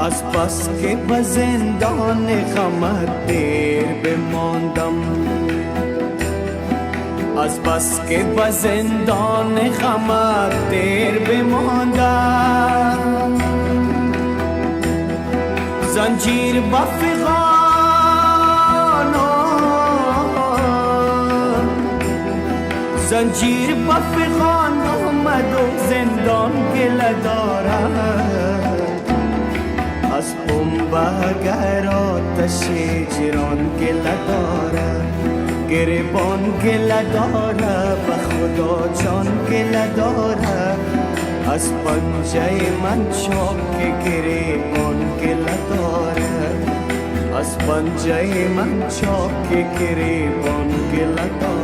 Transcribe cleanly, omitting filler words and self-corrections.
از بس که به زندان غمت دیر بماندم، از بس که به زندان غمت دیر بماندم، زنجیر به فغان، زنجیر به فغان آمد و زندان گله دارد، از بمب گر آتش جران گله دارد، گریبان گله دارد و خدا جان گله دارد، از پنجه من چاک گریبان گله دارد، از پنجه من چاک گریبان گله دارد.